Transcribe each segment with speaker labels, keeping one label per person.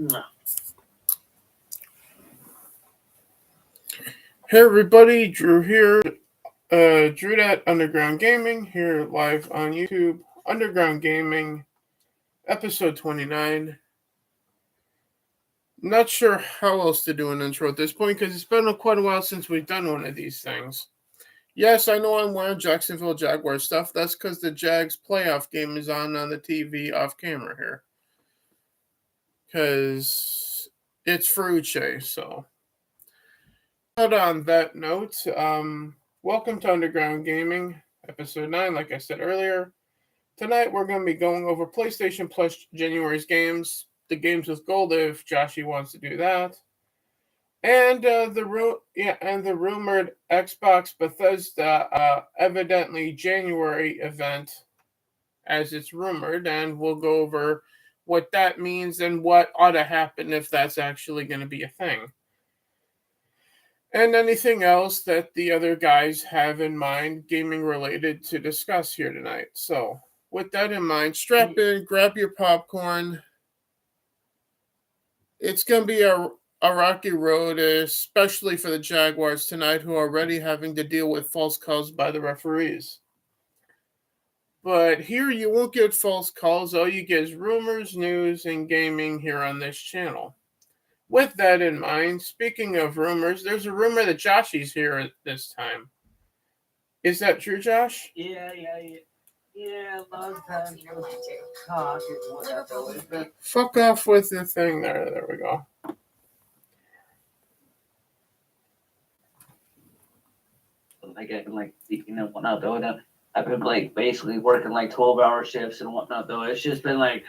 Speaker 1: No.
Speaker 2: Hey everybody, Drew here. Drew at Underground Gaming here live on YouTube. Underground Gaming, episode 29. Not sure how else to do an intro at this point because it's been quite a while since we've done one of these things. Yes, I know I'm wearing Jacksonville Jaguars stuff. That's because the Jags playoff game is on the TV off camera here. Because it's Ferrucci, so. But on that note, welcome to Underground Gaming, episode 9, like I said earlier. Tonight we're going to be going over PlayStation Plus January's games, the games with gold if Joshy wants to do that, and the rumored Xbox Bethesda evidently January event, as it's rumored, and we'll go over what that means and what ought to happen if that's actually going to be a thing. And anything else that the other guys have in mind, gaming related, to discuss here tonight. So, with that in mind, strap in, grab your popcorn. It's going to be a rocky road, especially for the Jaguars tonight, who are already having to deal with false calls by the referees. But here you won't get false calls. All you get is rumors, news, and gaming here on this channel. With that in mind, speaking of rumors, there's a rumor that Joshy's here at this time. Is that true, Josh?
Speaker 1: Yeah. A lot of times you talk and whatnot.
Speaker 2: Fuck off with the thing there. There we go.
Speaker 1: Like I can whatnot though. I've been basically working 12-hour shifts and whatnot though. It's just been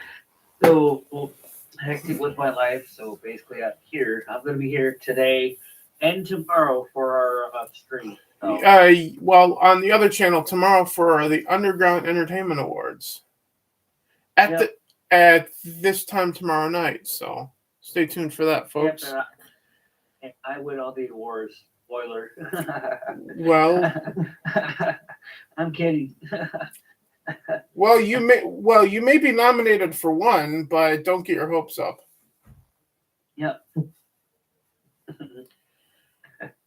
Speaker 1: so hectic with my life. So basically, I'm going to be here today and tomorrow for our stream. So.
Speaker 2: Well, on the other channel tomorrow for the Underground Entertainment Awards. At this time tomorrow night. So stay tuned for that, folks.
Speaker 1: Yep, I win all the awards. Spoiler.
Speaker 2: Well,
Speaker 1: I'm kidding.
Speaker 2: Well, you may be nominated for one, but don't get your hopes up.
Speaker 1: Yep.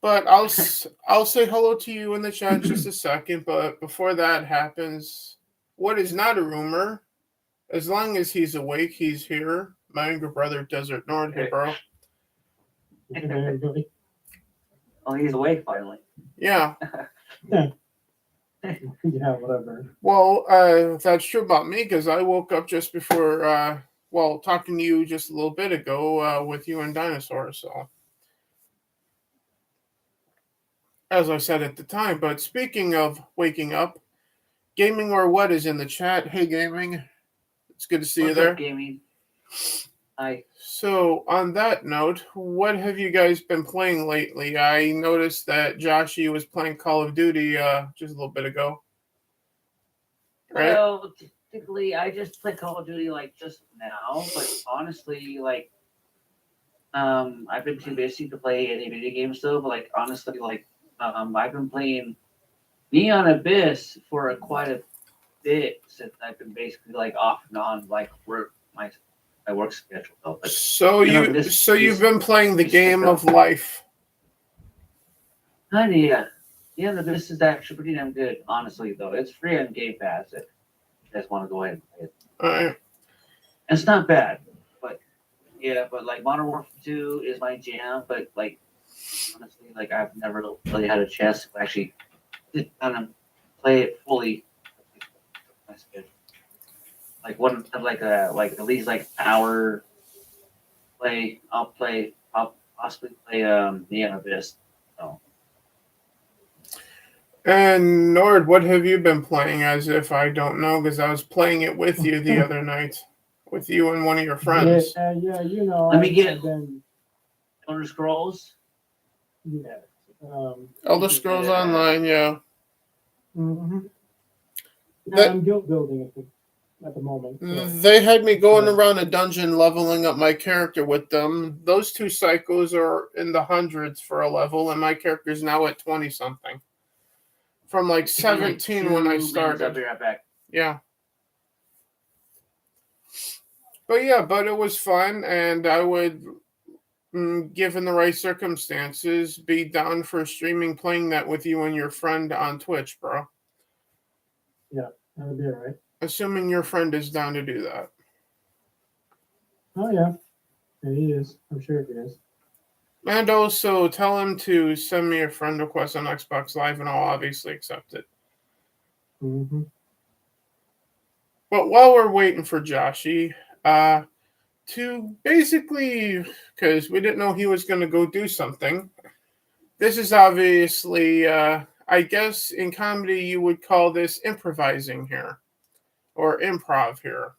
Speaker 2: But I'll say hello to you in the chat in just a second. But before that happens, what is not a rumor? As long as he's awake, he's here. My younger brother, Desert Nord. Hey, bro.
Speaker 1: Oh, he's awake finally.
Speaker 2: Yeah.
Speaker 3: Yeah, whatever.
Speaker 2: Well, that's true about me because I woke up just before, talking to you just a little bit ago with you and Dinosaur. So, as I said at the time, but speaking of waking up, Gaming or What is in the chat. Hey, Gaming. It's good to see you there.
Speaker 1: Up, Gaming? Hi.
Speaker 2: So, on that note, what have you guys been playing lately? I noticed that Joshy was playing Call of Duty just a little bit ago.
Speaker 1: Right? Well, typically, I just play Call of Duty just now, but honestly, I've been too busy to play any video games though. But honestly, I've been playing Neon Abyss for quite a bit since I've been basically off and on work my work schedule though. But,
Speaker 2: you've been playing the game of life.
Speaker 1: Yeah. Yeah, the Abyss is actually pretty damn good, honestly though. It's free on Game Pass if you guys want to go ahead and play it.
Speaker 2: Alright.
Speaker 1: It's not bad. But Modern Warfare 2 is my jam, but honestly, I've never really had a chance to actually sit down and play it fully. My schedule. At least an hour play. I'll possibly play Neon Abyss. So.
Speaker 2: And Nord, what have you been playing? As if I don't know, because I was playing it with you the other night, with you and one of your friends.
Speaker 3: Yeah,
Speaker 1: Let me get Elder Scrolls.
Speaker 3: Yeah.
Speaker 2: Elder Scrolls Online, yeah.
Speaker 3: Mm-hmm. I'm guild building at the moment. So.
Speaker 2: They had me going around a dungeon leveling up my character with them. Those two cycles are in the hundreds for a level, and my character's now at 20-something. From 17 when I started.
Speaker 1: I'll be right back.
Speaker 2: Yeah. but it was fun, and I would, given the right circumstances, be down for streaming playing that with you and your friend on Twitch, bro.
Speaker 3: Yeah, that would be all right.
Speaker 2: Assuming your friend is down to do that.
Speaker 3: Oh yeah, he is. I'm sure he is.
Speaker 2: And also tell him to send me a friend request on Xbox Live, and I'll obviously accept it.
Speaker 3: Mm-hmm.
Speaker 2: But while we're waiting for Joshy, to basically, because we didn't know he was going to go do something, this is obviously, I guess in comedy you would call this improvising here, or improv here.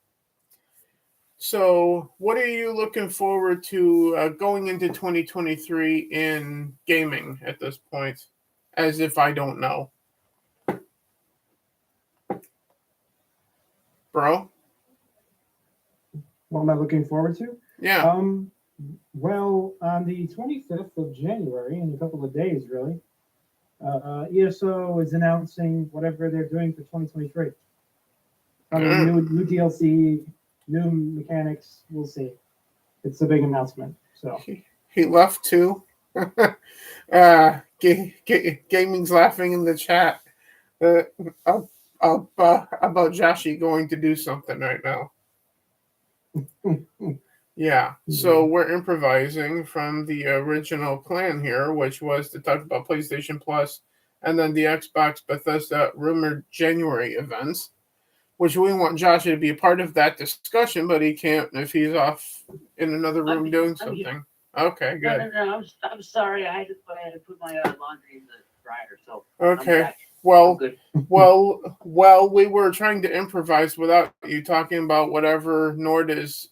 Speaker 2: So, what are you looking forward to going into 2023 in gaming at this point? As if I don't know. Bro?
Speaker 3: What am I looking forward to?
Speaker 2: Yeah.
Speaker 3: Well, on the 25th of January, in a couple of days, really, ESO is announcing whatever they're doing for 2023. Probably new DLC, new mechanics. We'll see. It's a big announcement. So
Speaker 2: He left too. Gaming's laughing in the chat about Joshy going to do something right now. Yeah, so we're improvising from the original plan here, which was to talk about PlayStation Plus and then the Xbox Bethesda rumored January events, which we want Joshy to be a part of that discussion, but he can't if he's off in another room doing something. Okay, good.
Speaker 1: No, I'm sorry. I had to put my laundry in the dryer. So
Speaker 2: okay. Well, we were trying to improvise without you talking about whatever Nord is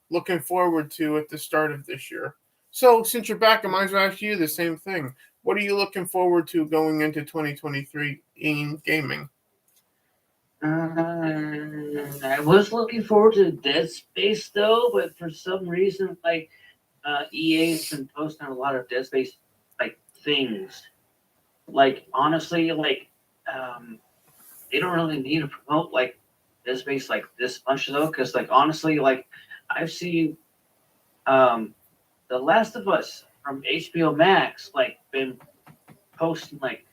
Speaker 2: looking forward to at the start of this year. So, since you're back, I might as well ask you the same thing. What are you looking forward to going into 2023 in gaming?
Speaker 1: I was looking forward to Dead Space though, but for some reason, like EA's been posting a lot of Dead Space like things. Like honestly, like they don't really need to promote like Dead Space like this much though, because like honestly, like I've seen The Last of Us from HBO Max like been posting like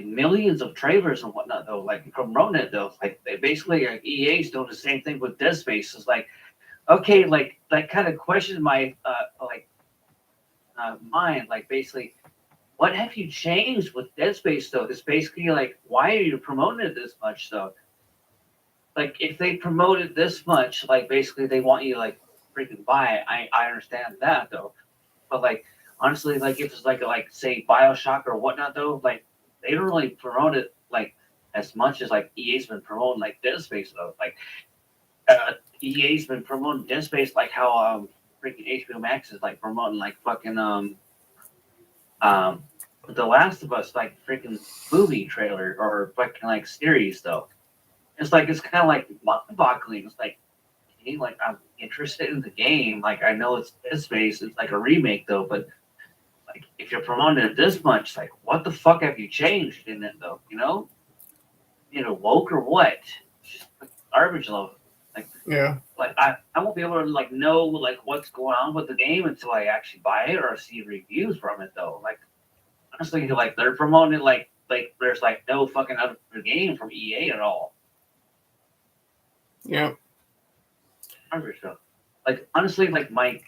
Speaker 1: millions of trailers and whatnot though, like promoting it though. Like they basically like EA's doing the same thing with Dead Space. It's like okay, like that kind of questioned my mind. Like basically, what have you changed with Dead Space though? It's basically like why are you promoting it this much though? Like if they promote it this much, like basically they want you to like freaking buy it. I understand that though. But like honestly, like if it's like say Bioshock or whatnot though, like they don't really promote it like as much as like EA's been promoting like Dead Space though. Like EA's been promoting Dead Space like how freaking HBO Max is like promoting like fucking The Last of Us like freaking movie trailer or fucking like series though. It's like it's kind of like mind-boggling. It's like hey, like I'm interested in the game. Like I know it's Dead Space. It's like a remake though, but like if you're promoting it this much, like what the fuck have you changed in it though? You know, woke or what? It's just like garbage though. Like
Speaker 2: Yeah.
Speaker 1: Like I won't be able to like know like what's going on with the game until I actually buy it or see reviews from it though. Like honestly, like they're promoting it like there's like no fucking other game from EA at all.
Speaker 2: Yeah.
Speaker 1: Garbage though. Like honestly, like my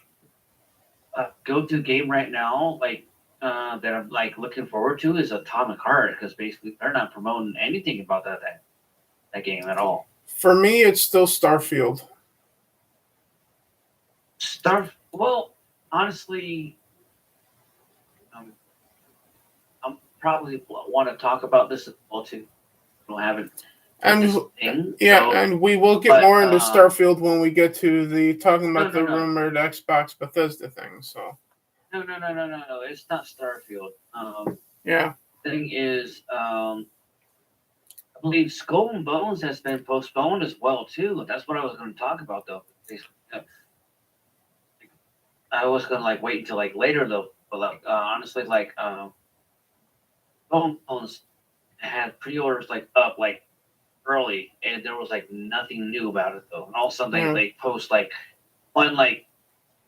Speaker 1: go-to game right now, like that I'm like looking forward to is Atomic Heart because basically they're not promoting anything about that game at all.
Speaker 2: For me, it's still Starfield.
Speaker 1: Well, honestly, I'm probably want to talk about this as well too. I don't have it.
Speaker 2: And we will get more into Starfield when we get to the talking about the rumored Xbox Bethesda thing. So
Speaker 1: no, it's not Starfield.
Speaker 2: Yeah.
Speaker 1: Thing is, I believe Skull and Bones has been postponed as well too. That's what I was going to talk about though. I was going to like wait until like later though, but like honestly, like Skull and Bones had pre-orders like up like early, and there was like nothing new about it though. And all of a sudden
Speaker 2: Yeah.
Speaker 1: they post like one like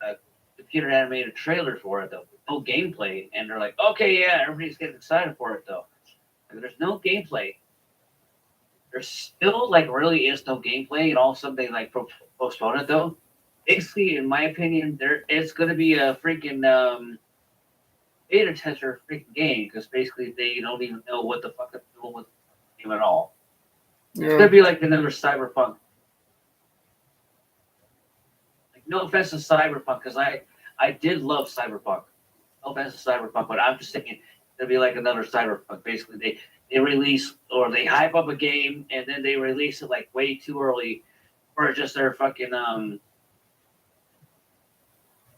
Speaker 1: a computer animated trailer for it though, no gameplay, and they're like, okay, yeah, everybody's getting excited for it though. And there's no gameplay. There's still like really is no gameplay, and all of a sudden they like postpone it though. Basically, in my opinion, there it's gonna be a freaking beta tester freaking game because basically they don't even know what the fuck they're doing with the game at all. It's
Speaker 2: Yeah.
Speaker 1: gonna be like another Cyberpunk. Like, no offense to Cyberpunk, because I did love Cyberpunk. No offense to Cyberpunk, but I'm just thinking it'll be like another Cyberpunk. Basically, they release or they hype up a game and then they release it like way too early, or just their fucking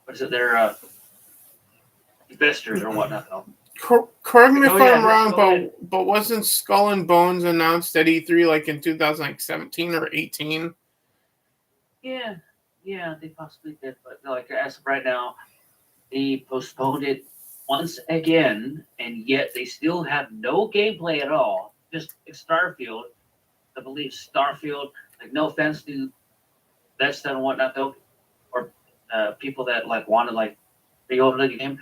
Speaker 1: what is it? Their investors or whatnot. Though.
Speaker 2: Correct me if
Speaker 1: Oh, yeah,
Speaker 2: I'm wrong,
Speaker 1: go ahead.
Speaker 2: but wasn't Skull and Bones announced at E3 like in 2017 or 18?
Speaker 1: Yeah, they possibly did, but like as of right now, they postponed it once again, and yet they still have no gameplay at all. Just Starfield. I believe Starfield. Like, no offense to Bethesda and whatnot, though, or people that like want to like pre-order the game,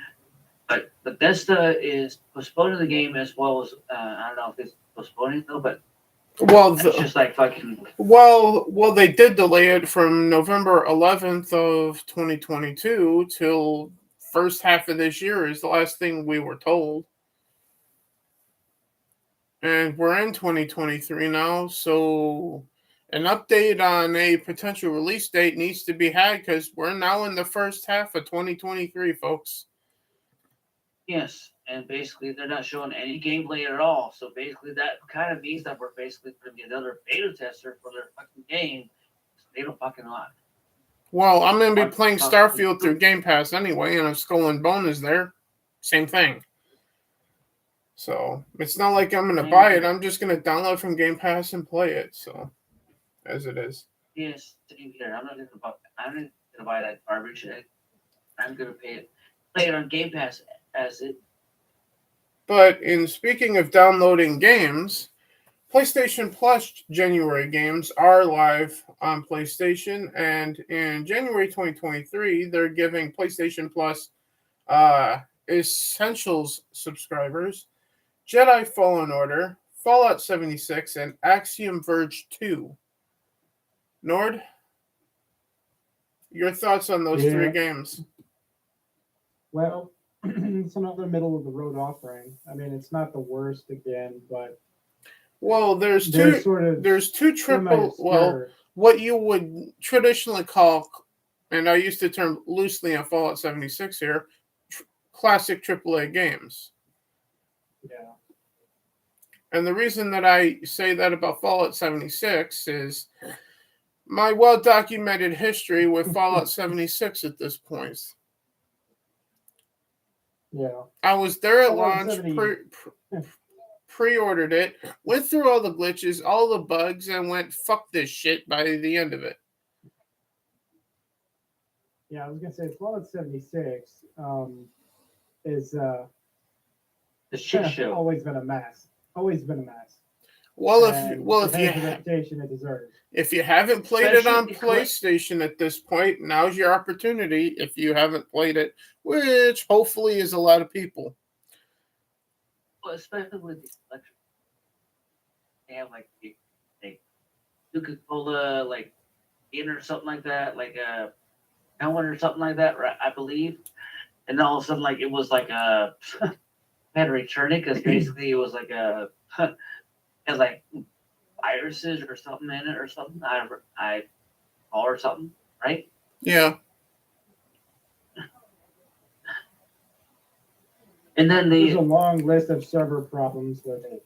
Speaker 1: but Bethesda is postponing the game as well as I don't know if it's postponing it though, but
Speaker 2: Well,
Speaker 1: it's just like fucking.
Speaker 2: well, they did delay it from November 11th of 2022 till first half of this year is the last thing we were told. And we're in 2023 now, so an update on a potential release date needs to be had because we're now in the first half of 2023, folks.
Speaker 1: Yes, and basically they're not showing any gameplay at all. So basically that kind of means that we're basically going to be another beta tester for their fucking game. So they don't fucking lie.
Speaker 2: Well, I'm going to be playing Starfield through Game Pass anyway, and if Skull and Bone is there, same thing. So it's not like I'm going to buy it. I'm just going to download from Game Pass and play it. So as it is.
Speaker 1: Yes, same here. I'm not going to buy that garbage. I'm going to play it on Game Pass as it.
Speaker 2: But in speaking of downloading games, PlayStation Plus January games are live on PlayStation, and in January 2023, they're giving PlayStation Plus Essentials subscribers Jedi Fallen Order, Fallout 76, and Axiom Verge 2. Nord, your thoughts on those three games?
Speaker 3: Well, it's another middle of the road offering. I mean, it's not the worst again, but
Speaker 2: well, there's two triple. Well, what you would traditionally call, and I use the term loosely on Fallout 76 here, classic AAA games.
Speaker 3: Yeah.
Speaker 2: And the reason that I say that about Fallout 76 is my well-documented history with Fallout 76 at this point.
Speaker 3: Yeah.
Speaker 2: I was there at launch, pre-ordered it, went through all the glitches, all the bugs, and went, fuck this shit by the end of it.
Speaker 3: Yeah, I was going to say Fallout 76 is
Speaker 1: the shit show.
Speaker 3: Always been a mess. Always been a mess.
Speaker 2: Well,
Speaker 3: if you have the reputation it deserves.
Speaker 2: If you haven't played it on PlayStation at this point, now's your opportunity. If you haven't played it, which hopefully is a lot of people.
Speaker 1: Well, especially with the electric, they have like a Coca-Cola like in or something like that, like a Helen or something like that, right? I believe. And then all of a sudden, like it was like a had to return it because basically it was like a had like viruses or something in it or something. Or something, right?
Speaker 2: Yeah.
Speaker 1: And then
Speaker 3: there's a long list of server problems with it.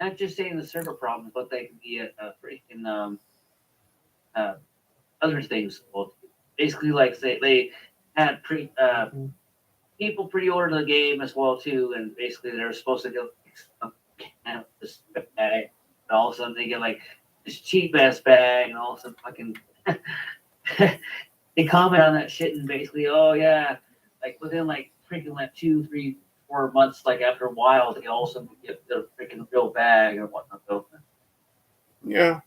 Speaker 1: Not just saying the server problems, but they can be a freaking other things. Well, basically, like they had people pre-order the game as well too, and basically they're supposed to get this bag, and all of a sudden they get like this cheap ass bag, and all of a sudden fucking they comment on that shit and basically, oh yeah, like within like freaking like 2, 3, 4 months, like after a while, they also get the freaking real bag and whatnot. Though.
Speaker 2: Yeah.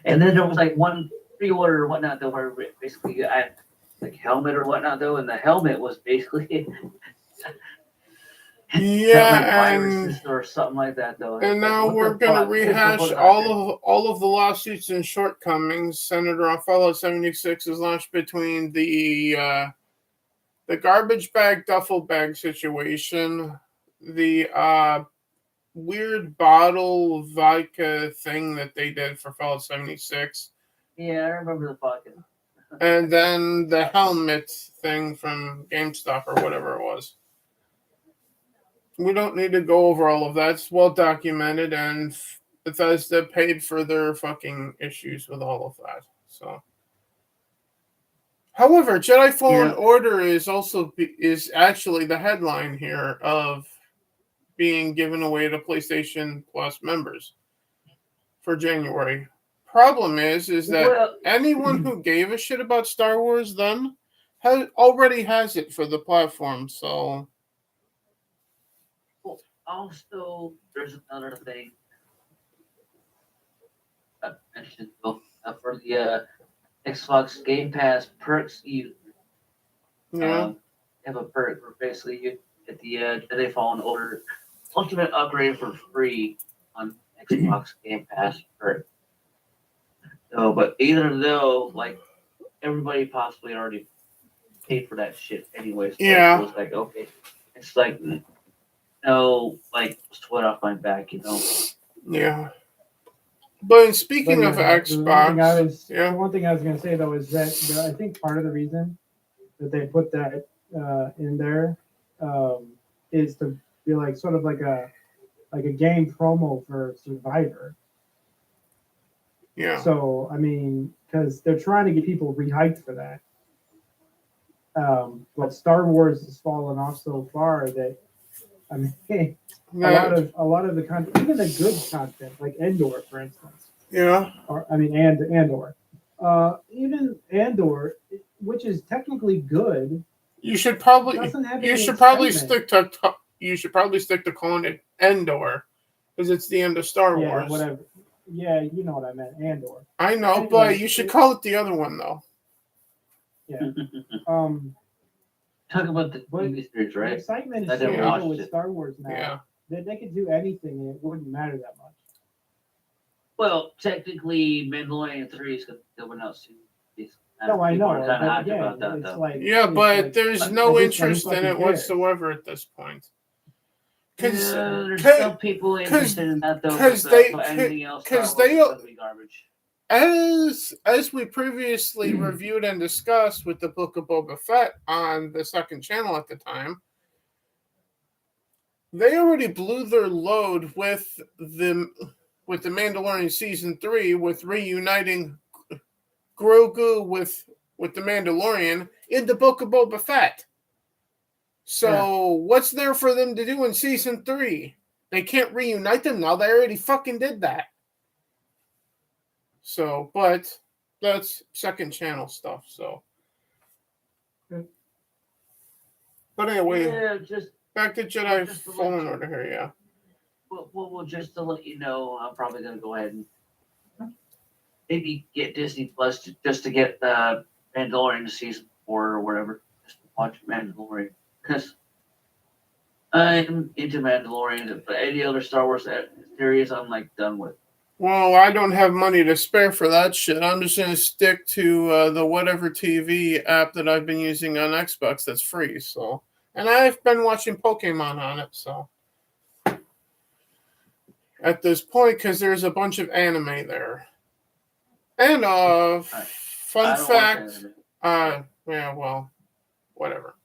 Speaker 1: And then there was like one pre-order or whatnot though, where basically I had like helmet or whatnot though, and the helmet was basically had like
Speaker 2: Yeah, and
Speaker 1: viruses or something like that though.
Speaker 2: and
Speaker 1: It's like,
Speaker 2: now
Speaker 1: what
Speaker 2: we're
Speaker 1: the
Speaker 2: gonna
Speaker 1: fuck? What the
Speaker 2: rehash
Speaker 1: fuck
Speaker 2: all of the lawsuits and shortcomings centered on Fallout 76's launch between the garbage bag duffel bag situation, the weird bottle vodka thing that they did for Fallout 76,
Speaker 1: Yeah, I remember the fucking.
Speaker 2: and then the helmet thing from GameStop or whatever it was. We don't need to go over all of that. It's well documented, and Bethesda paid for their fucking issues with all of that. So, however, Jedi Fallen Order is actually the headline here of being given away to PlayStation Plus members for January. Problem is that anyone who gave a shit about Star Wars then already has it for the platform. So.
Speaker 1: Also, there's another thing I mentioned for the Xbox Game Pass perks. You have a perk where basically you get the Jedi Fallen Order Ultimate upgrade for free on Xbox Game Pass perk. So, but even though like everybody possibly already paid for that shit anyways, so it's like okay, it's like no like sweat off my back, you know.
Speaker 2: Yeah. But speaking of Xbox,
Speaker 3: the one thing I was going to say though is that I think part of the reason that they put that in there is to be like sort of like a game promo for Survivor.
Speaker 2: Yeah.
Speaker 3: So I mean, because they're trying to get people rehyped for that. But Star Wars has fallen off so far that I mean, a lot of the content, even the good content, like Andor, for instance.
Speaker 2: Yeah.
Speaker 3: Or I mean, Andor. Even Andor, which is technically good.
Speaker 2: You should probably stick to calling it Endor, because it's the end of Star Wars.
Speaker 3: Yeah, whatever. Yeah, you know what I meant, Andor.
Speaker 2: I know, anyway, but you should call it the other one though.
Speaker 3: Yeah.
Speaker 1: Talk about the TV series, right?
Speaker 3: The excitement is so with Star Wars now that they could do anything and it wouldn't matter that much.
Speaker 1: Well, technically, Mandalorian 3 is coming out soon.
Speaker 3: No, I know.
Speaker 2: But there's no interest in it whatsoever at this point.
Speaker 1: There's some people interested in that though. Because be garbage.
Speaker 2: As we previously reviewed and discussed with the Book of Boba Fett on the second channel at the time, they already blew their load with the Mandalorian Season 3 with reuniting Grogu with the Mandalorian in the Book of Boba Fett. So what's there for them to do in Season 3? They can't reunite them now. They already fucking did that. So, but that's second channel stuff. So, but anyway, back to Jedi Fallen Order here. Yeah.
Speaker 1: Well, just to let you know, I'm probably gonna go ahead and maybe get Disney Plus just to get Mandalorian Season 4 or whatever. Just to watch Mandalorian because I'm into Mandalorian, but any other Star Wars series, I'm like done with.
Speaker 2: Well, I don't have money to spare for that shit. I'm just going to stick to the Whatever TV app that I've been using on Xbox that's free. So, and I've been watching Pokemon on it. So, at this point, because there's a bunch of anime there. And fun fact, whatever.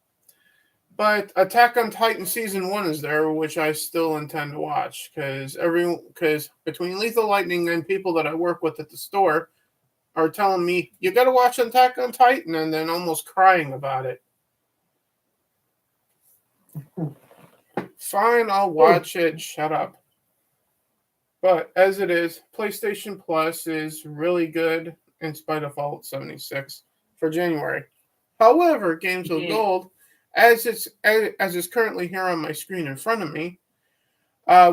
Speaker 2: But Attack on Titan Season 1 is there, which I still intend to watch, because between Lethal Lightning and people that I work with at the store are telling me, you got to watch Attack on Titan, and then almost crying about it. Fine, I'll watch it. Shut up. But as it is, PlayStation Plus is really good in spite of Fallout 76 for January. However, Games with Gold as it's currently here on my screen in front of me,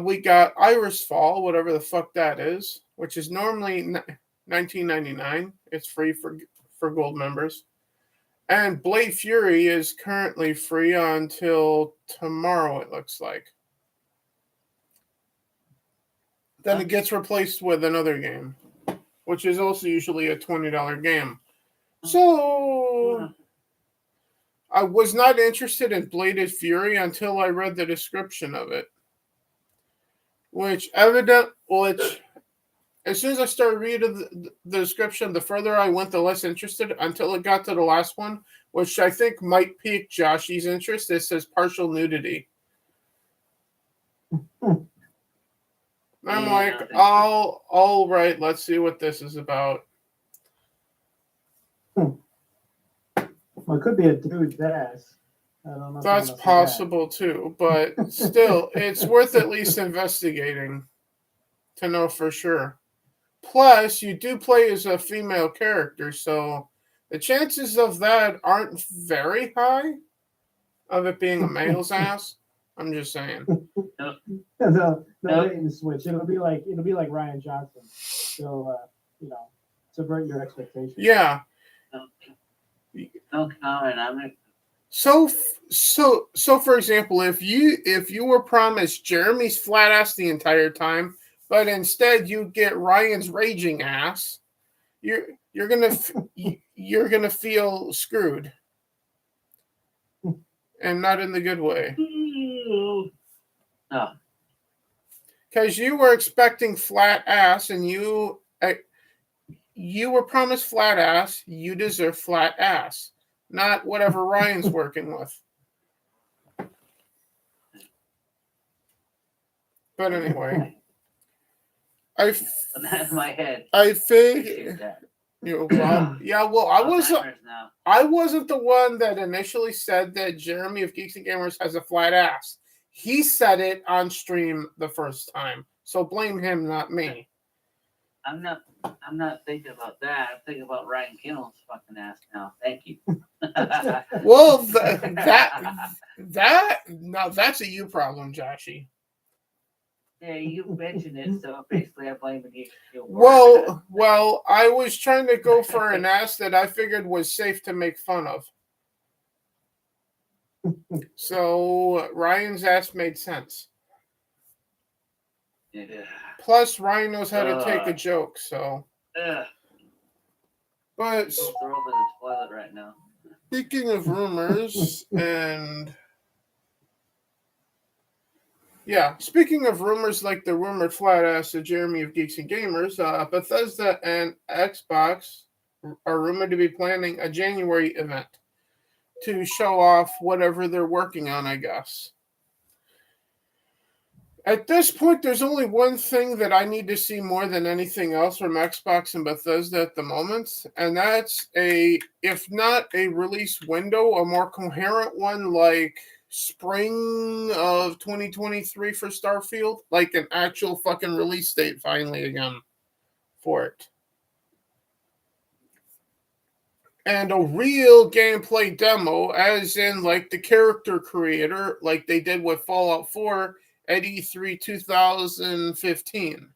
Speaker 2: we got Iris Fall, whatever the fuck that is, which is normally $19.99. It's free for gold members. And Blade Fury is currently free until tomorrow, it looks like. Then it gets replaced with another game, which is also usually a $20 game. So I was not interested in Bladed Fury until I read the description of it. Which as soon as I started reading the description, the further I went, the less interested, until it got to the last one, which I think might pique Joshy's interest. It says partial nudity. I'm like, all right, let's see what this is about.
Speaker 3: Well, it could be a dude's ass. I don't know.
Speaker 2: That's possible too, but still, it's worth at least investigating to know for sure. Plus, you do play as a female character, so the chances of that aren't very high of it being a male's ass. I'm just saying.
Speaker 3: No, bait and switch. It'll be like Ryan Johnson. So subvert your expectations.
Speaker 2: Yeah.
Speaker 1: No comment. I'm
Speaker 2: So for example, if you were promised Jeremy's flat ass the entire time, but instead you get Ryan's raging ass, you're gonna feel screwed, and not in the good way.
Speaker 1: No.
Speaker 2: Because you were expecting flat ass, and you were promised flat ass. You deserve flat ass, not whatever Ryan's working with. But anyway,
Speaker 1: That's my head.
Speaker 2: I think. Well, I wasn't the one that initially said that Jeremy of Geeks and Gamers has a flat ass. He said it on stream the first time, so blame him, not me.
Speaker 1: I'm not thinking about that. I'm thinking about Ryan Kinnell's fucking ass now. Thank you.
Speaker 2: Well, that's a you problem, Joshy.
Speaker 1: Yeah, you mentioned it, so basically I'm blaming you.
Speaker 2: Well, I was trying to go for an ass that I figured was safe to make fun of. So Ryan's ass made sense.
Speaker 1: Yeah.
Speaker 2: Plus, Ryan knows how to take a joke, so. But
Speaker 1: throw over the toilet right now.
Speaker 2: Speaking of rumors speaking of rumors like the rumored flat ass of Jeremy of Geeks and Gamers, Bethesda and Xbox are rumored to be planning a January event to show off whatever they're working on, I guess. At this point, there's only one thing that I need to see more than anything else from Xbox and Bethesda at the moment, and that's if not a release window, a more coherent one like spring of 2023 for Starfield, like an actual fucking release date finally again for it. And a real gameplay demo, as in like the character creator, like they did with Fallout 4 at E3 2015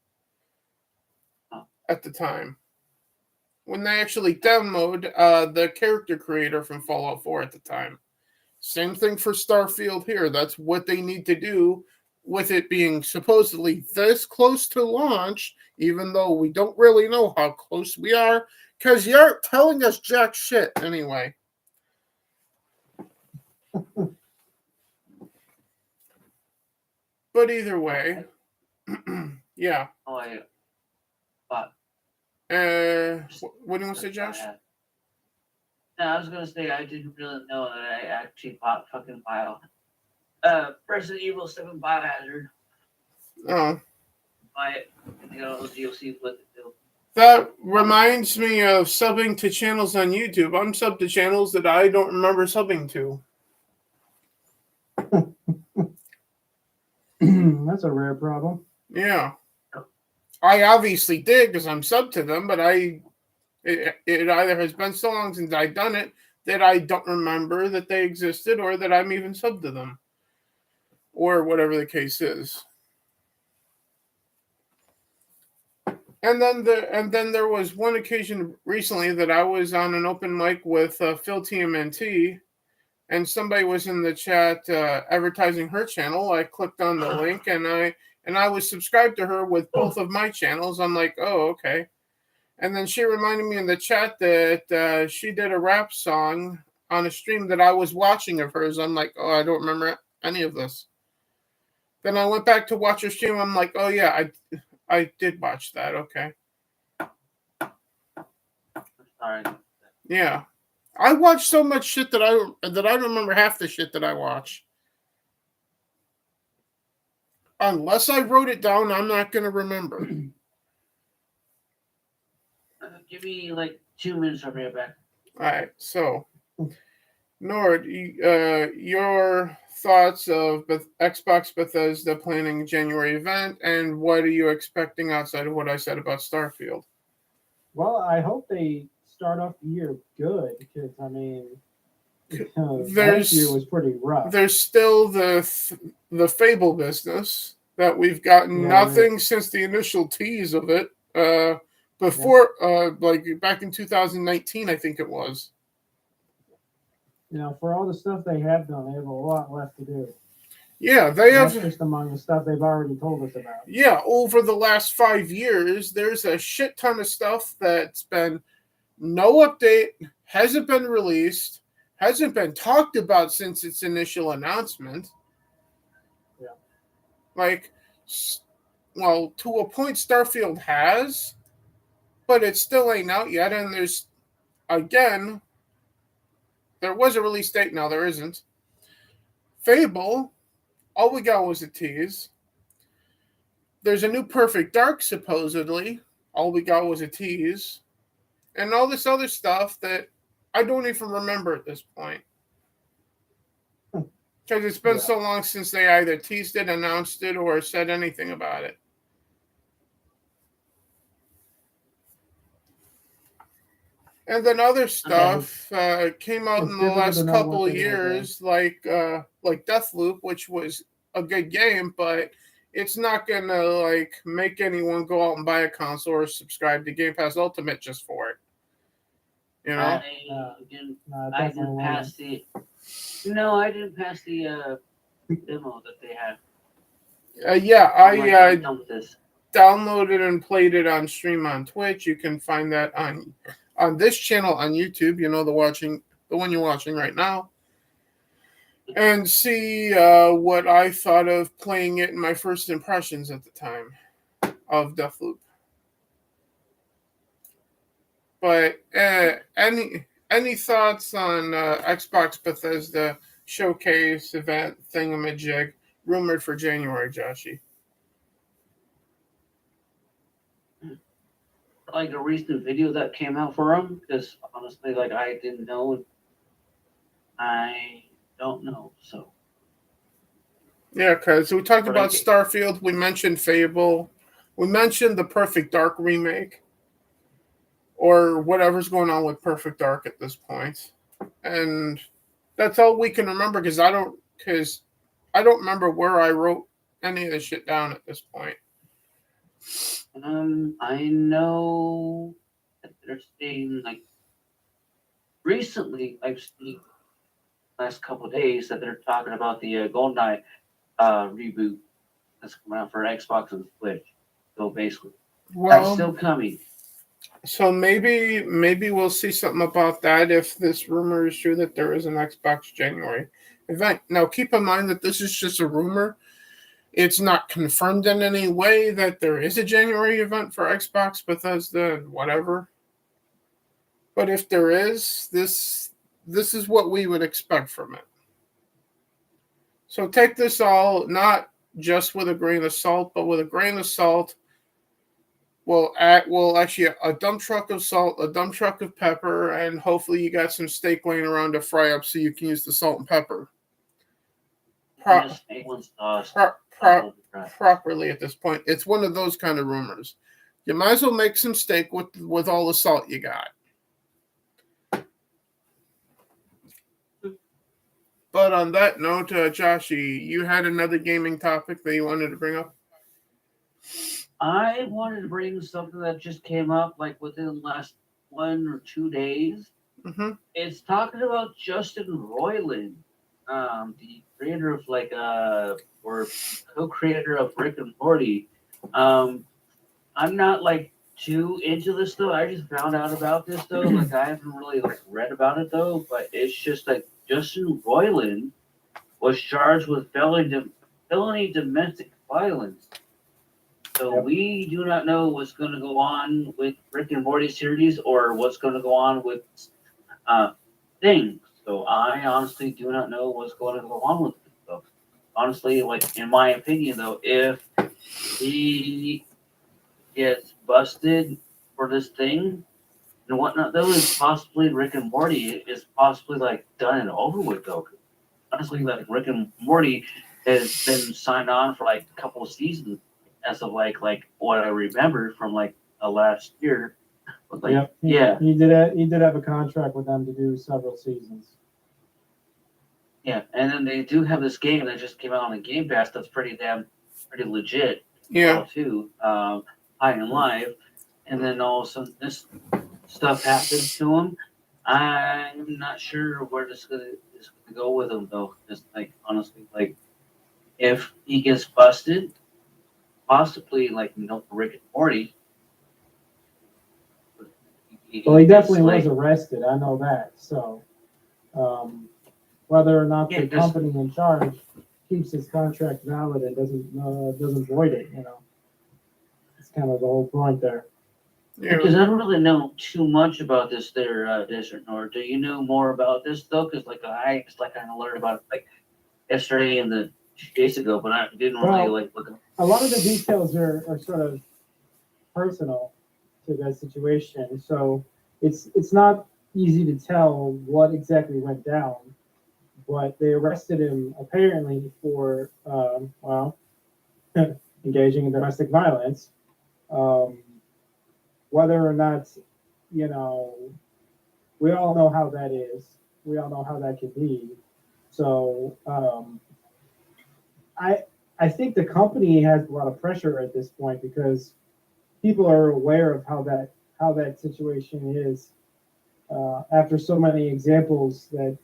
Speaker 2: at the time. When they actually demoed the character creator from Fallout 4 at the time. Same thing for Starfield here. That's what they need to do with it being supposedly this close to launch, even though we don't really know how close we are, because you aren't telling us jack shit anyway. But either way, yeah.
Speaker 1: Oh, yeah. But.
Speaker 2: What do you want to say, Josh?
Speaker 1: No, I was gonna say I didn't really know that I actually bought fucking Resident Evil 7 Biohazard.
Speaker 2: Oh.
Speaker 1: Buy it. DLC with it too.
Speaker 2: That reminds me of subbing to channels on YouTube. I'm subbed to channels that I don't remember subbing to.
Speaker 3: That's a rare problem.
Speaker 2: Yeah. I obviously did because I'm subbed to them, but it either has been so long since I've done it, that I don't remember that they existed or that I'm even subbed to them or whatever the case is. And then there was one occasion recently that I was on an open mic with Phil TMNT, and somebody was in the chat advertising her channel. I clicked on the link, and I was subscribed to her with both of my channels. I'm like, oh, okay. And then she reminded me in the chat that she did a rap song on a stream that I was watching of hers. I'm like, oh, I don't remember any of this. Then I went back to watch her stream. I'm like, oh yeah, I did watch that. Okay.
Speaker 1: Sorry.
Speaker 2: Yeah. I watch so much shit that I don't remember half the shit that I watch. Unless I wrote it down, I'm not going to remember.
Speaker 1: Give me like 2 minutes. I'll be right back.
Speaker 2: All right. So, Nord, your thoughts of Xbox Bethesda planning a January event, and what are you expecting outside of what I said about Starfield?
Speaker 3: Well, I hope they start off the year good because I mean, last year was pretty rough.
Speaker 2: There's still the Fable business that we've gotten nothing since the initial tease of it. Before, like back in 2019, I think it was.
Speaker 3: For all the stuff they have done, they have a lot left to do.
Speaker 2: Yeah, they have.
Speaker 3: That's just among the stuff they've already told us about.
Speaker 2: Yeah, over the last 5 years, there's a shit ton of stuff that's been no update, hasn't been released, hasn't been talked about since its initial announcement.
Speaker 3: Yeah.
Speaker 2: Like, well, to a point, Starfield has, but it still ain't out yet. And there's, again, there was a release date. Now there isn't. Fable, all we got was a tease. There's a new Perfect Dark, supposedly. All we got was a tease. And all this other stuff that I don't even remember at this point. Because it's been so long since they either teased it, announced it, or said anything about it. And then other stuff came out in the last couple of years, like Deathloop, which was a good game, but it's not gonna like make anyone go out and buy a console or subscribe to Game Pass Ultimate just for it. You know,
Speaker 1: I didn't pass the. No, I didn't pass the demo that they had.
Speaker 2: I downloaded and played it on stream on Twitch. You can find that on this channel on YouTube. You know, the one you're watching right now, and see what I thought of playing it and my first impressions at the time of Deathloop. But any thoughts on Xbox Bethesda showcase event thingamajig rumored for January, Joshy?
Speaker 1: Like a recent video that came out for them, because honestly, like I didn't know. I don't know, so.
Speaker 2: Yeah, because we talked about Starfield, we mentioned Fable, we mentioned the Perfect Dark remake, or whatever's going on with Perfect Dark at this point. And that's all we can remember because I don't remember where I wrote any of this shit down at this point.
Speaker 1: I know that they're saying like recently, I've seen last couple of days that they're talking about the GoldenEye reboot that's coming out for Xbox and Switch. So basically, that's still coming.
Speaker 2: So maybe we'll see something about that if this rumor is true that there is an Xbox January event. Now, keep in mind that this is just a rumor. It's not confirmed in any way that there is a January event for Xbox, Bethesda, and whatever. But if there is, this is what we would expect from it. So take this all not just with a grain of salt, but with a grain of salt. Well, actually, a dump truck of salt, a dump truck of pepper, and hopefully you got some steak laying around to fry up so you can use the salt and pepper properly at this point. It's one of those kind of rumors. You might as well make some steak with all the salt you got. But on that note, Joshi, you had another gaming topic that you wanted to bring up?
Speaker 1: I wanted to bring something that just came up like within the last 1 or 2 days.
Speaker 2: Mm-hmm.
Speaker 1: It's talking about Justin Roiland, the creator of or co-creator of Rick and Morty. Um, I'm not like too into this though. I just found out about this though. Like I haven't really like read about it though, but it's just like Justin Roiland was charged with felony domestic violence. So
Speaker 3: Yep.
Speaker 1: we do not know what's going to go on with Rick and Morty series or what's going to go on with things. So I honestly do not know what's going to go on with it. So honestly, like in my opinion, though, if he gets busted for this thing and whatnot, though, is possibly Rick and Morty is possibly like done and over with, though. Honestly, like Rick and Morty has been signed on for like a couple of seasons as of like what I remember from like last year. But like,
Speaker 3: Yep.
Speaker 1: yeah,
Speaker 3: He did have a contract with them to do several seasons.
Speaker 1: yeah, and then they do have this game that just came out on the Game Pass that's pretty legit.
Speaker 2: Yeah.
Speaker 1: Well, too, high and live, and then all of a sudden this stuff happens to him. I'm not sure where this is gonna go with him though. Just like honestly, like if he gets busted, possibly like Rick and Morty.
Speaker 3: Well, he definitely
Speaker 1: gets,
Speaker 3: was arrested. I know that. So, whether or not
Speaker 1: Yeah,
Speaker 3: the
Speaker 1: just-
Speaker 3: company in charge keeps his contract valid and doesn't void it, it's kind of the whole point there.
Speaker 2: Yeah.
Speaker 1: Because I don't really know too much about this there, Desert Nor. Do you know more about this though? Because like I just like kind of learned about it like yesterday and the 2 days ago, but I didn't really
Speaker 3: Well,
Speaker 1: like look.
Speaker 3: A lot of the details are sort of personal to that situation, so it's not easy to tell what exactly went down. But they arrested him apparently for engaging in domestic violence. Um, whether or not, you know, we all know how that is. We all know how that can be. So I think the company has a lot of pressure at this point because people are aware of how that situation is after so many examples that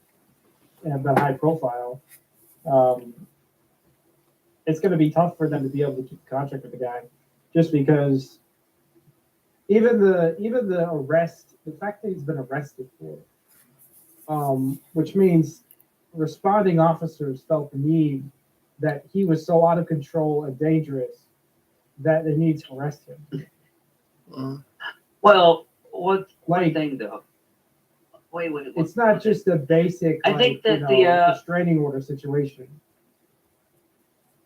Speaker 3: have been high profile. Um, it's going to be tough for them to be able to keep a contract with the guy, just because even the arrest, the fact that he's been arrested for it, which means responding officers felt the need that he was so out of control and dangerous that they need to arrest him.
Speaker 1: Well, one
Speaker 3: Like,
Speaker 1: thing though. Wait.
Speaker 3: it's not just a basic,
Speaker 1: I think that
Speaker 3: restraining order situation.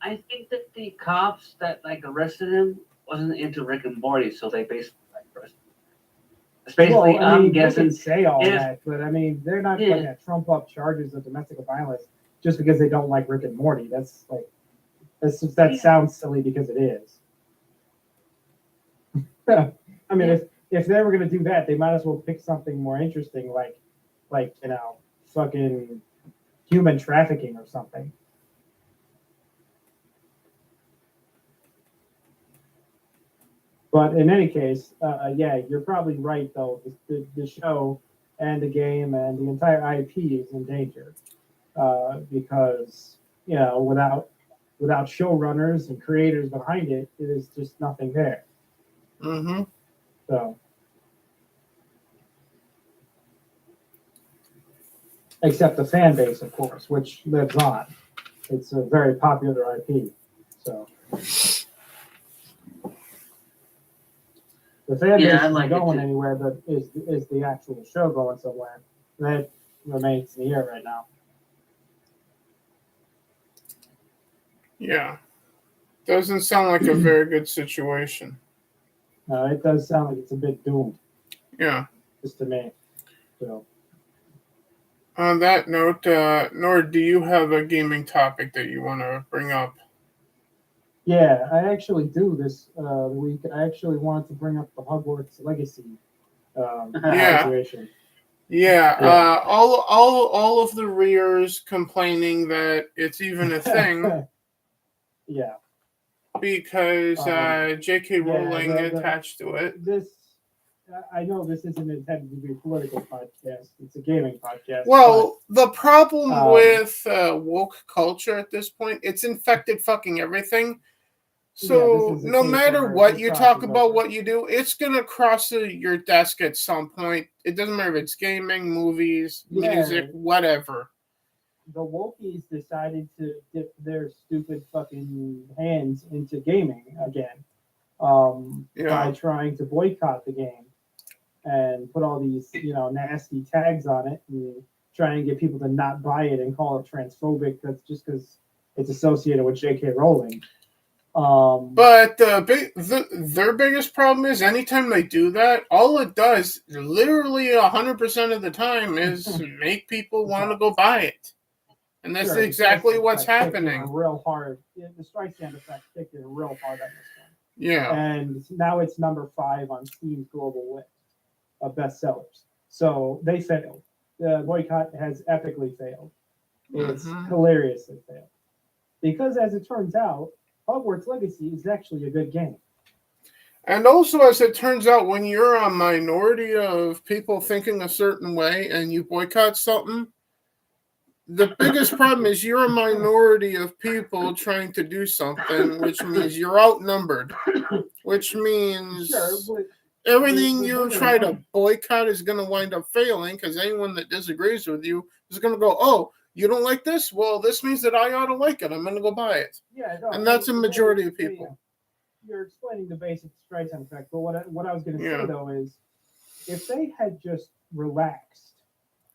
Speaker 1: I think that the cops that like arrested him wasn't into Rick and Morty, so they basically like arrested him. It's basically,
Speaker 3: Well, I mean,
Speaker 1: I'm guessing.
Speaker 3: they can say all
Speaker 1: if-
Speaker 3: that, but I mean, they're not
Speaker 1: Yeah.
Speaker 3: going to trump up charges of domestic violence just because they don't like Rick and Morty. That
Speaker 1: Yeah.
Speaker 3: sounds silly because it is. I mean, if they were going to do that, they might as well pick something more interesting, like fucking human trafficking or something. But in any case, yeah, you're probably right though. The show and the game and the entire IP is in danger because without showrunners and creators behind it, it is just nothing there.
Speaker 2: Mm-hmm.
Speaker 3: So, except the fan base, of course, which lives on. It's a very popular IP. So. The fan base isn't going anywhere, but is the actual show going somewhere? That remains in the air right now.
Speaker 2: Yeah. Doesn't sound like a very good situation.
Speaker 3: It does sound like it's a bit doomed.
Speaker 2: Yeah.
Speaker 3: Just to me. So.
Speaker 2: On that note, Nord, do you have a gaming topic that you want to bring up?
Speaker 3: Yeah, I actually do this week. I actually wanted to bring up the Hogwarts Legacy situation.
Speaker 2: Yeah,
Speaker 3: Yeah.
Speaker 2: all of the readers complaining that it's even a thing
Speaker 3: Yeah.
Speaker 2: because J.K.
Speaker 3: Yeah.
Speaker 2: Rowling attached to it.
Speaker 3: This. I know this isn't intended to be a political podcast. It's a gaming podcast.
Speaker 2: Well, the problem
Speaker 3: Um,
Speaker 2: with woke culture at this point, it's infected fucking everything. So
Speaker 3: this is a
Speaker 2: no
Speaker 3: case
Speaker 2: matter
Speaker 3: where
Speaker 2: what
Speaker 3: it
Speaker 2: you talk
Speaker 3: crosses
Speaker 2: about,
Speaker 3: over.
Speaker 2: what you do, it's gonna cross your desk at some point. It doesn't matter if it's gaming, movies, music,
Speaker 3: Yeah.
Speaker 2: whatever.
Speaker 3: The Wokies decided to dip their stupid fucking hands into gaming again by
Speaker 2: Yeah.
Speaker 3: trying to boycott the game and put all these nasty tags on it and try and get people to not buy it and call it transphobic. That's just because it's associated with J.K. Rowling.
Speaker 2: But their biggest problem is anytime they do that, all it does, literally 100% of the time, is make people want to go buy it. And that's
Speaker 3: Sure,
Speaker 2: exactly
Speaker 3: the
Speaker 2: what's
Speaker 3: Streisand effect kicked in
Speaker 2: happening.
Speaker 3: real hard. The Streisand effect kicked in real hard on this one.
Speaker 2: Yeah.
Speaker 3: And now it's number 5 on Steam's global list of bestsellers. So they failed. The boycott has epically failed. It's hilariously failed. Because as it turns out, Hogwarts Legacy is actually a good game.
Speaker 2: And also, as it turns out, when you're a minority of people thinking a certain way and you boycott something, the biggest problem is you're a minority of people trying to do something, which means you're outnumbered, which means everything you try to boycott is going to wind up failing because anyone that disagrees with you is going to go, oh, you don't like this? Well, this means that I ought to like it. I'm going to go buy it.
Speaker 3: Yeah, no,
Speaker 2: and that's a majority of people.
Speaker 3: You're explaining the basic Streisand effect, but what I was going to say, though, is if they had just relaxed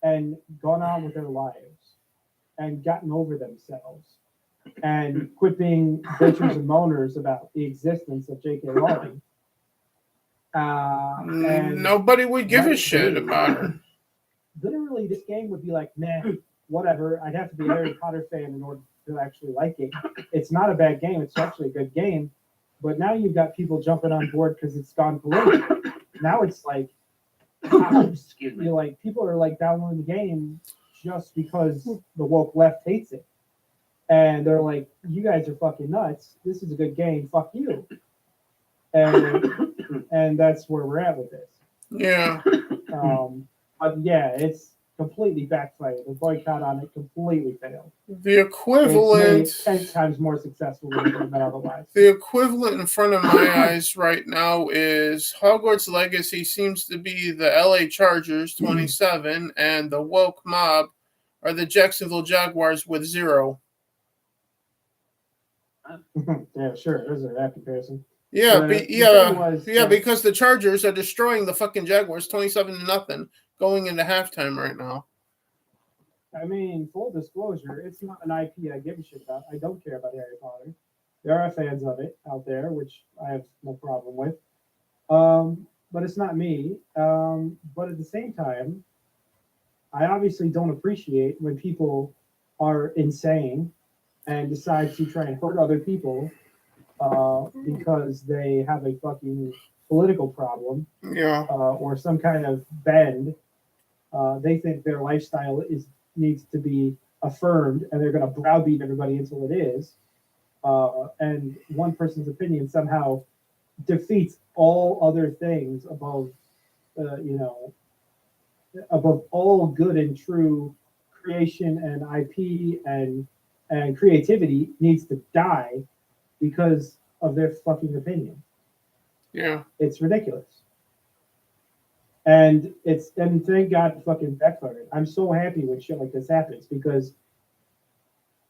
Speaker 3: and gone on with their lives and gotten over themselves and quit being bitches and moaners about the existence of J.K. Rowling, and
Speaker 2: nobody would give a shit about her.
Speaker 3: Literally, this game would be like, nah, whatever. I'd have to be a Harry Potter fan in order to actually like it. It's not a bad game. It's actually a good game. But now you've got people jumping on board because it's gone political. Now it's like, people are like downloading the game just because the woke left hates it. And they're like, you guys are fucking nuts. This is a good game. Fuck you. And that's where we're at with this.
Speaker 2: Yeah.
Speaker 3: But yeah, it's completely backfired. The boycott on it completely failed.
Speaker 2: The equivalent.
Speaker 3: It's made it 10 times more successful than it would have been otherwise.
Speaker 2: The equivalent in front of my eyes right now is Hogwarts Legacy seems to be the LA Chargers 27, and the woke mob are the Jacksonville Jaguars with 0.
Speaker 3: Yeah, sure. There's that comparison.
Speaker 2: Yeah, because the Chargers are destroying the fucking Jaguars 27-0 going into halftime right now.
Speaker 3: I mean, full disclosure, it's not an IP I give a shit about. I don't care about Harry Potter. There are fans of it out there, which I have no problem with. But it's not me. But at the same time, I obviously don't appreciate when people are insane and decide to try and hurt other people because they have a fucking political problem, or some kind of bend. They think their lifestyle needs to be affirmed, and they're going to browbeat everybody until it is. And one person's opinion somehow defeats all other things above all good and true creation and IP and creativity needs to die because of their fucking opinion.
Speaker 2: Yeah.
Speaker 3: It's ridiculous. And thank God it fucking backfired. I'm so happy when shit like this happens because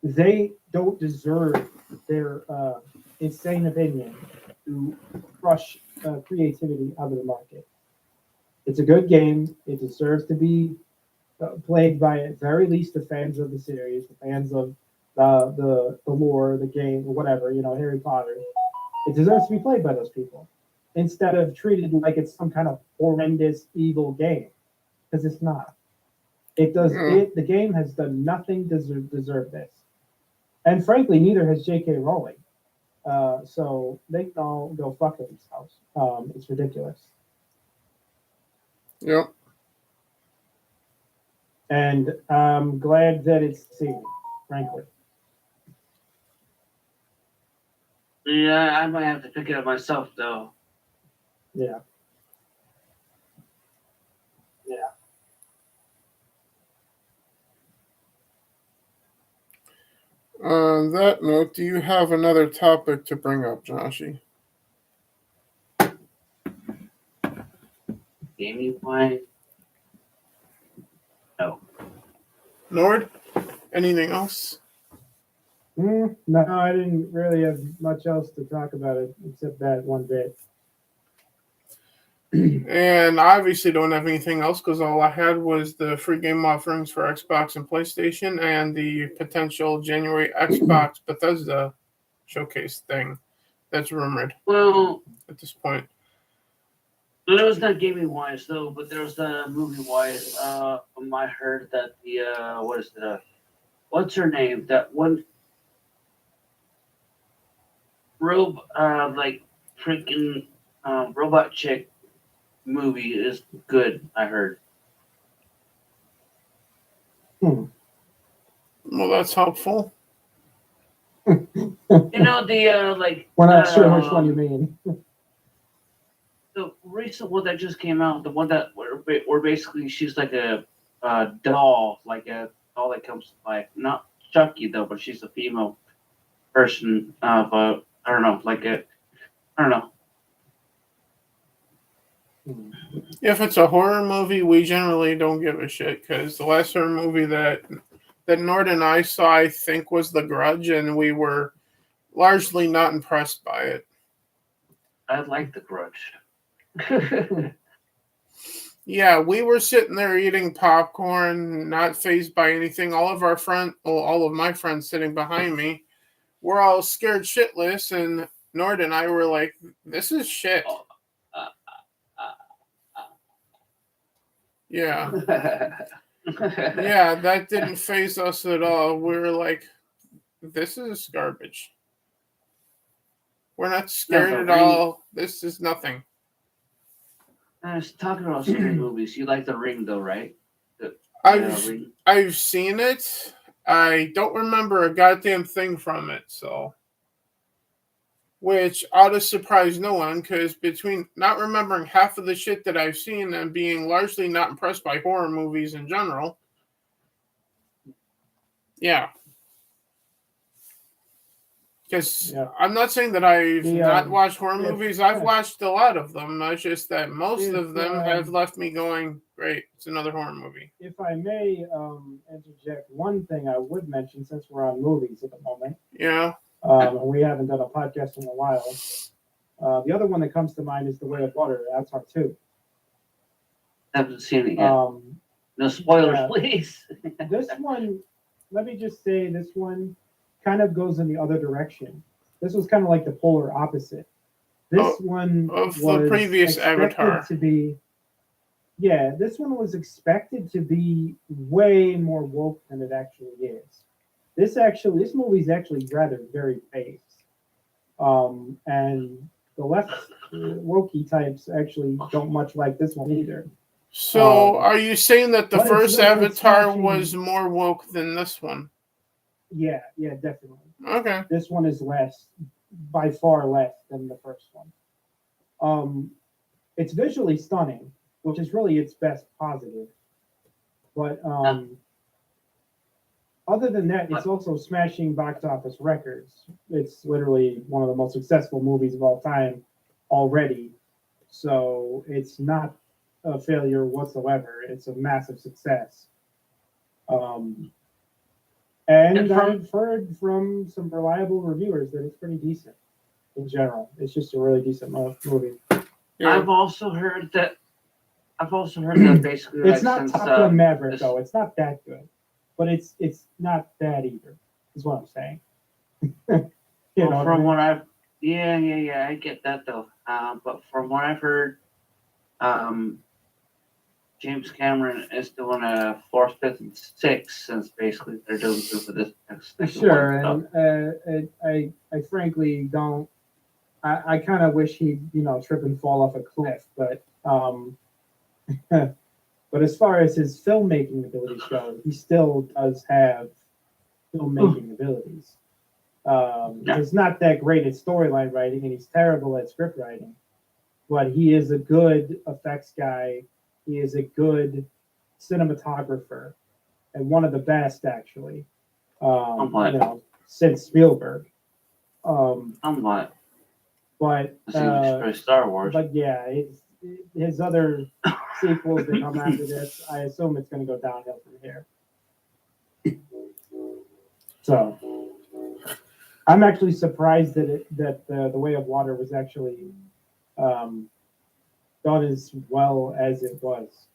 Speaker 3: they don't deserve their insane opinion to crush creativity out of the market. It's a good game. It deserves to be played by at very least the fans of the series, the fans of the lore, the game, or whatever, Harry Potter. It deserves to be played by those people instead of treated like it's some kind of horrendous evil game, because it's not. The game has done nothing to deserve this, and frankly, neither has J.K. Rowling. So they can all go fuck themselves. It's ridiculous.
Speaker 2: Yep.
Speaker 3: And I'm glad that it's succeeding, frankly.
Speaker 1: Yeah, I might have to pick it up myself though.
Speaker 3: Yeah. Yeah.
Speaker 2: On that note, do you have another topic to bring up, Joshy?
Speaker 1: Gaming wise, no.
Speaker 2: Nord? Anything else?
Speaker 3: No, I didn't really have much else to talk about it except that one bit.
Speaker 2: And I obviously don't have anything else because all I had was the free game offerings for Xbox and PlayStation and the potential January Xbox Bethesda showcase thing that's rumored
Speaker 1: Well,
Speaker 2: at this point.
Speaker 1: there was not gaming wise though, but there was movie wise. I heard that the what is it? What's her name? That one like freaking robot chick movie is good. I heard.
Speaker 3: Hmm.
Speaker 2: Well, that's helpful.
Speaker 1: You know the like.
Speaker 3: We're not sure which one you mean.
Speaker 1: The recent one that just came out, the one that where basically she's like a doll, like a doll that comes to life. Not Chucky though, but she's a female person of I don't know, like a I don't know.
Speaker 2: If it's a horror movie, we generally don't give a shit because the last horror movie that Nord and I saw, I think, was The Grudge, and we were largely not impressed by it.
Speaker 1: I like The Grudge.
Speaker 2: Yeah, we were sitting there eating popcorn, not phased by anything. All of my friends sitting behind me, were all scared shitless, and Nord and I were like, "This is shit."
Speaker 1: Oh, uh,
Speaker 2: Yeah, yeah, that didn't phase us at all. We were like, "This is garbage." We're not scared
Speaker 1: No,
Speaker 2: at
Speaker 1: but Ring.
Speaker 2: all. This is nothing.
Speaker 1: Talking about scary movies, you like The Ring though, right?
Speaker 2: I've
Speaker 1: Ring.
Speaker 2: I've seen it. I don't remember a goddamn thing from it, so which ought to surprise no one because between not remembering half of the shit that I've seen and being largely not impressed by horror movies in general, yeah. Because
Speaker 3: Yeah.
Speaker 2: I'm not saying that I've not watched horror
Speaker 3: if-
Speaker 2: movies. I've watched a lot of them. It's just that most of them have left me going, great, it's another horror movie.
Speaker 3: If I may interject, one thing I would mention since we're on movies at the moment,
Speaker 2: Yeah.
Speaker 3: and we haven't done a podcast in a while. The other one that comes to mind is The Way of Water, Avatar 2.
Speaker 1: Haven't seen it yet. No spoilers, please.
Speaker 3: This one, let me just say, this one kind of goes in the other direction. This was kind of like the polar opposite. This one
Speaker 2: of
Speaker 3: was
Speaker 2: the previous
Speaker 3: expected
Speaker 2: Avatar.
Speaker 3: to be. Yeah, this one was expected to be way more woke than it actually is. This movie is actually rather very based, and the left wokey types actually don't much like this one either.
Speaker 2: So, are you saying that the
Speaker 3: but it's
Speaker 2: first
Speaker 3: really
Speaker 2: Avatar
Speaker 3: smashing-
Speaker 2: was more woke than this one?
Speaker 3: Yeah, definitely.
Speaker 2: Okay.
Speaker 3: This one is by far less than the first one. It's visually stunning, which is really its best positive. But other than that, it's also smashing box office records. It's literally one of the most successful movies of all time already. So it's not a failure whatsoever. It's a massive success. And I've heard from some reliable reviewers that it's pretty decent in general. It's just a really decent movie.
Speaker 2: Yeah.
Speaker 1: I've also heard that basically
Speaker 3: It's not
Speaker 1: since,
Speaker 3: Top Gun Maverick
Speaker 1: this-
Speaker 3: though. It's not that good, but it's not bad either. Is what I'm saying.
Speaker 1: Well, from what I've I get that though. But from what I've heard, James Cameron is doing a fourth, fifth, and sixth since basically they're doing two for this next thing.
Speaker 3: Sure, and I frankly don't. I kind of wish he'd trip and fall off a cliff, but But as far as his filmmaking abilities go, he still does have filmmaking abilities. He's not that great at storyline writing, and he's terrible at script writing. But he is a good effects guy. He is a good cinematographer, and one of the best actually. Since Spielberg.
Speaker 1: Somewhat.
Speaker 3: But
Speaker 1: For Star Wars.
Speaker 3: But yeah, his other sequels that come after this, I assume it's going to go downhill from here. So I'm actually surprised that the Way of Water was actually done as well as it was.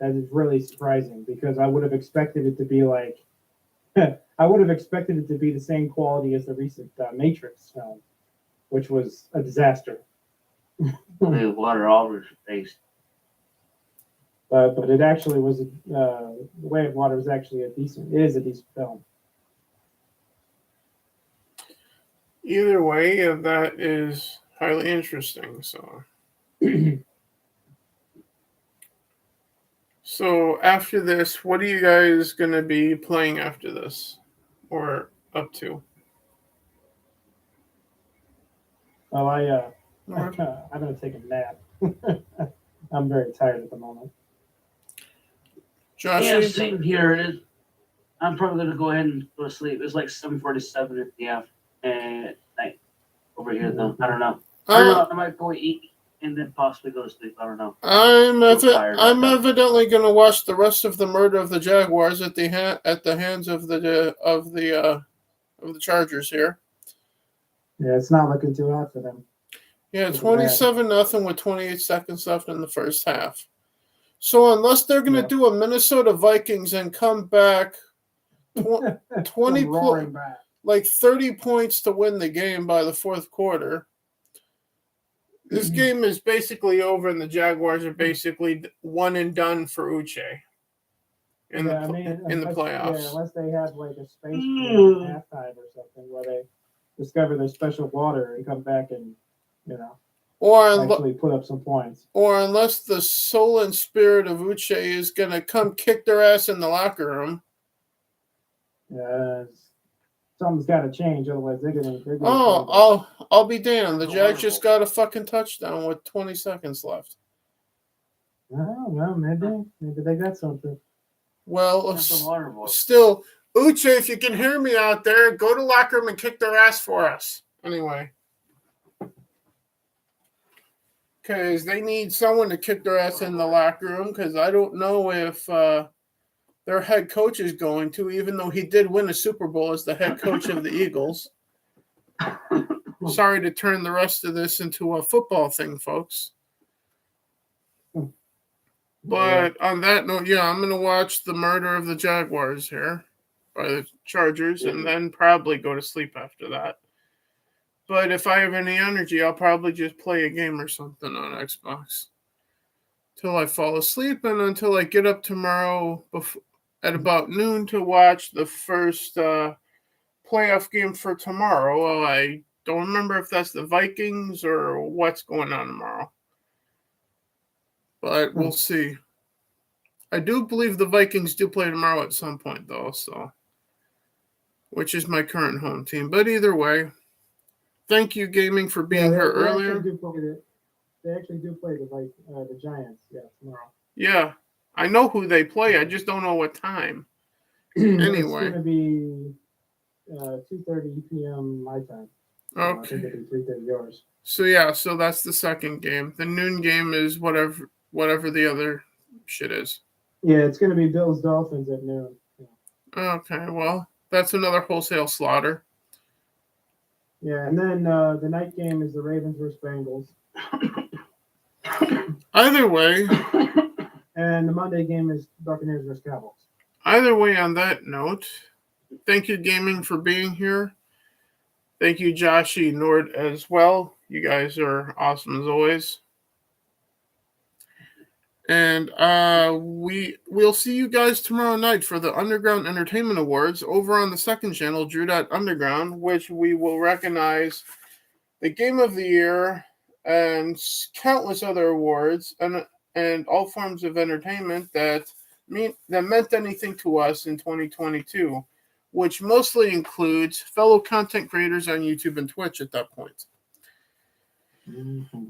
Speaker 3: That is really surprising because I would have expected it to be like I would have expected it to be the same quality as the recent Matrix film, which was a disaster.
Speaker 1: The water always based.
Speaker 3: But it actually was the Way of Water was actually a decent film.
Speaker 2: Either way, that is highly interesting. So after this, what are you guys going to be playing after this or up to?
Speaker 3: Well, I'm going to take a nap. I'm very tired at the moment.
Speaker 2: Josh?
Speaker 1: Yeah, same here. I'm probably going to go ahead and go to sleep. It's like 7:47 at the night over here, though. I don't know. I might go eat and then possibly go to sleep. I don't know.
Speaker 2: I'm evidently going to watch the rest of the murder of the Jaguars at the hands of the Chargers here.
Speaker 3: Yeah, it's not looking too hot for them.
Speaker 2: Yeah, 27-0 with 28 seconds left in the first half. So unless they're going to do a Minnesota Vikings and come back 20 like 30 points to win the game by the fourth quarter, this game is basically over, and the Jaguars are basically one and done for Uche in the playoffs.
Speaker 3: Yeah, unless they have like a space halftime or something where they discover their special water and come back and actually put up some points.
Speaker 2: Or unless the soul and spirit of Uche is going to come kick their ass in the locker room.
Speaker 3: Yeah, something's got to change, otherwise they're going to.
Speaker 2: I'll be damned. The Jags just got a fucking touchdown with 20 seconds left.
Speaker 3: Oh, well, maybe they got something.
Speaker 2: Well, still, Uche, if you can hear me out there, go to locker room and kick their ass for us. Anyway. Because they need someone to kick their ass in the locker room, because I don't know if their head coach is going to, even though he did win a Super Bowl as the head coach of the Eagles. Sorry to turn the rest of this into a football thing, folks. But on that note, I'm going to watch the murder of the Jaguars here by the Chargers and then probably go to sleep after that. But if I have any energy, I'll probably just play a game or something on Xbox till I fall asleep and until I get up tomorrow at about noon to watch the first playoff game for tomorrow. Well, I don't remember if that's the Vikings or what's going on tomorrow. But we'll see. I do believe the Vikings do play tomorrow at some point, though, which is my current home team. But either way, thank you, Gaming, for being here earlier.
Speaker 3: They actually do play the Giants, tomorrow.
Speaker 2: Yeah, I know who they play. I just don't know what time. Anyway.
Speaker 3: It's going to be 2:30 p.m. my time.
Speaker 2: Okay.
Speaker 3: I think it'll be 3:30 yours.
Speaker 2: So that's the second game. The noon game is whatever the other shit is.
Speaker 3: Yeah, it's going to be Bills Dolphins at noon. Yeah.
Speaker 2: Okay, well, that's another wholesale slaughter.
Speaker 3: Yeah, and then the night game is the Ravens versus Bengals.
Speaker 2: Either way.
Speaker 3: And the Monday game is Buccaneers versus Cowboys.
Speaker 2: Either way, on that note, thank you, Gaming, for being here. Thank you, Joshy Nord, as well. You guys are awesome as always. And we'll see you guys tomorrow night for the Underground Entertainment Awards over on the second channel, Drew.Underground, which we will recognize the Game of the Year and countless other awards. And and all forms of entertainment that meant anything to us in 2022, which mostly includes fellow content creators on YouTube and Twitch at that point.
Speaker 3: Mm-hmm.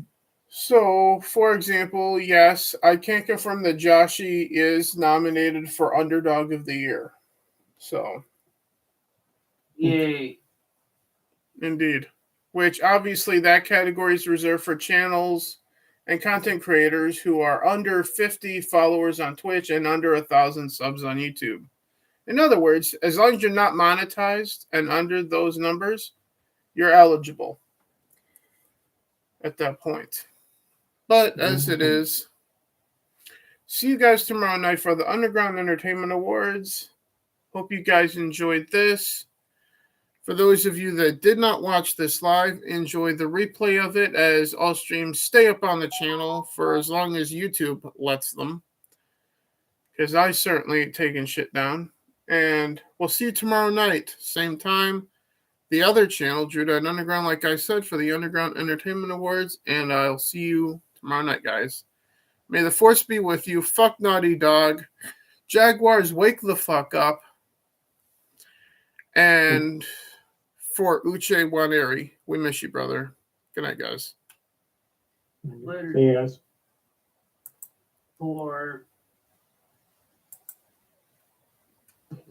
Speaker 2: So, for example, yes, I can confirm that Joshi is nominated for Underdog of the Year. So,
Speaker 1: Yay.
Speaker 2: indeed. Which obviously that category is reserved for channels and content creators who are under 50 followers on Twitch and under 1,000 subs on YouTube. In other words, as long as you're not monetized and under those numbers, you're eligible at that point. But as it is, see you guys tomorrow night for the Underground Entertainment Awards. Hope you guys enjoyed this. For those of you that did not watch this live, enjoy the replay of it, as all streams stay up on the channel for as long as YouTube lets them. Because I certainly ain't taking shit down. And we'll see you tomorrow night, same time. The other channel, Drew Dad Underground, like I said, for the Underground Entertainment Awards. And I'll see you tomorrow night, guys. May the force be with you. Fuck Naughty Dog. Jaguars, wake the fuck up. And for Uche Waneri, we miss you, brother. Good night, guys.
Speaker 1: Later.
Speaker 3: See you guys.
Speaker 1: For